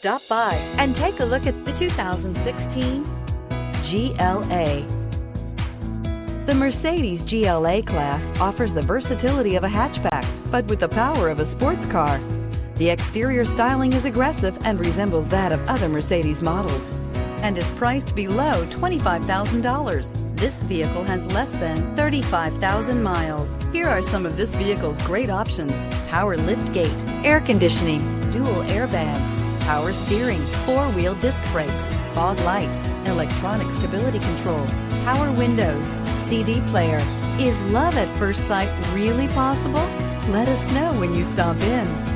Stop by and take a look at the 2016 GLA. The Mercedes GLA-Class offers the versatility of a hatchback, but with the power of a sports car. The exterior styling is aggressive and resembles that of other Mercedes models, and is priced below $25,000. This vehicle has less than 35,000 miles. Here are some of this vehicle's great options: power liftgate, air conditioning, dual airbags, power steering, four-wheel disc brakes, fog lights, electronic stability control, power windows, CD player. Is love at first sight really possible? Let us know when you stop in.